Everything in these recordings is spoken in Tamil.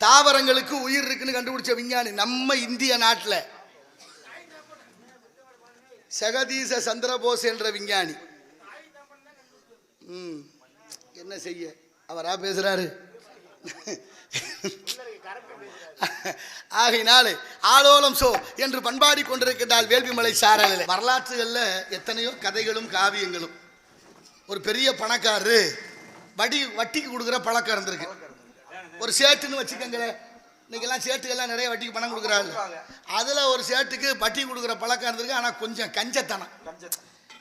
தாவரங்களுக்கு உயிர் இருக்குன்னு கண்டுபிடிச்ச விஞ்ஞானி நம்ம இந்திய நாட்டில் ஜெகதீச சந்திரபோஸ் என்ற விஞ்ஞானி. என்ன செய்ய அவரா பேசுறாரு. ஆகையினாலே ஆலோலம் சோ என்று பண்பாடி கொண்டிருக்கின்றால் வேள்விமலை சாரலில். வரலாற்றுகளில் எத்தனையோ கதைகளும் காவியங்களும். ஒரு பெரிய பணக்காரரு வட்டிக்கு கொடுக்குற பழக்கம் இருந்திருக்கு. ஒரு சேட்டுன்னு வச்சுக்கங்களேன், இன்னைக்கெல்லாம் சேட்டுக்கெல்லாம் நிறைய வட்டிக்கு பணம் கொடுக்குறாங்க. அதில் ஒரு சேட்டுக்கு வட்டி கொடுக்குற பழக்கம் இருந்திருக்கு. ஆனால் கொஞ்சம் கஞ்சத்தனம்,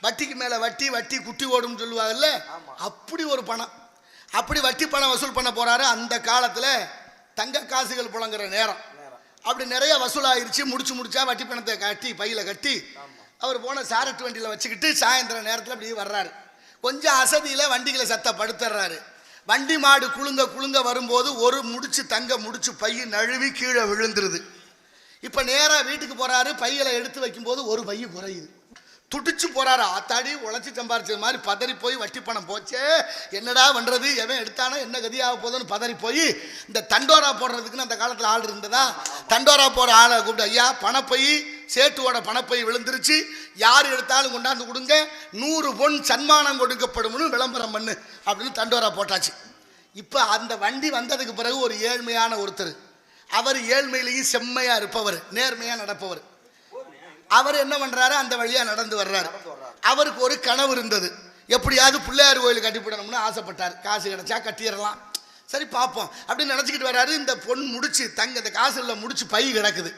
வட்டிக்கு மேலே வட்டி, வட்டி குட்டி ஓடும்னு சொல்லுவாங்கல்ல, அப்படி ஒரு பணம். அப்படி வட்டி பணம் வசூல் பண்ண போகிறாரு. அந்த காலத்தில் தங்க காசுகள் புழங்குற நேரம். அப்படி நிறைய வசூலாகிருச்சு. முடிச்சா வட்டி பணத்தை கட்டி பையில் கட்டி அவர் போன சாரட்டு வண்டியில் வச்சுக்கிட்டு சாயந்தரம் நேரத்தில் அப்படி வர்றாரு. கொஞ்சம் அசதியில் வண்டிகளை படுத்துறாரு. வண்டி மாடு குலுங்க வரும்போது ஒரு முடிச்சு தங்க முடிச்சு பைய நழுவி கீழே விழுந்துருது. இப்போ நேராக வீட்டுக்கு போகிறாரு. பையில் எடுத்து வைக்கும்போது ஒரு பைய குறையுது. துடிச்சு போறாரு. ஆத்தாடி உழைச்சி சம்பாரிச்சது மாதிரி பதறி போய் வட்டி பணம் போச்சே, என்னடா பண்றது, எவன் எடுத்தானோ என்ன கதியாக போதுன்னு பதறி போய் இந்த தண்டோரா போடுறதுக்குன்னு அந்த காலத்தில் ஆள் இருந்ததா, தண்டோரா போடுற ஆளை கூப்பிட்டு, ஐயா பணப்பை சேட்டுவோட பணப்பை விழுந்துருச்சு, யார் எடுத்தாலும் கொண்டாந்து கொடுங்க, 100 பொன் சன்மானம் கொடுக்கப்படும்னு விளம்பரம் பண்ணு அப்படின்னு தண்டோரா போட்டாச்சு. இப்போ அந்த வண்டி வந்ததுக்கு பிறகு ஒரு ஏழ்மையான ஒருத்தர், அவர் ஏழ்மையிலேயும் செம்மையா இருப்பவர், நேர்மையா நடப்பவர், அவர் என்ன பண்றாரு, அந்த வழியா நடந்து வர்றாரு. அவருக்கு ஒரு கனவு இருந்தது, எப்படியாவது பிள்ளையார் கோயில் கட்டிவிடணும்னு ஆசைப்பட்டார். காசு கிடைச்சா கட்டிடலாம், சரி பார்ப்போம் அப்படின்னு நினச்சிக்கிட்டு வர்றாரு. இந்த பொன் முடிச்சு தங்க இந்த காசு உள்ள முடிச்சு பை கிடக்குது.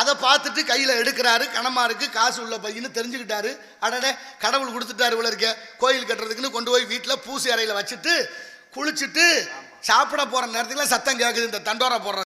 அதை பார்த்துட்டு கையில் எடுக்கிறாரு. கனமா இருக்கு, காசு உள்ள பையன்னு தெரிஞ்சுக்கிட்டாரு. அடடே கடவுள் கொடுத்துட்டாரு இவ்வளோ இருக்க, கோயில் கட்டுறதுக்குன்னு கொண்டு போய் வீட்டில் பூசி அறையில் வச்சுட்டு குளிச்சுட்டு சாப்பிட போகிற நேரத்துக்குலாம் சத்தம் கேட்குது, இந்த தண்டோரா போடுற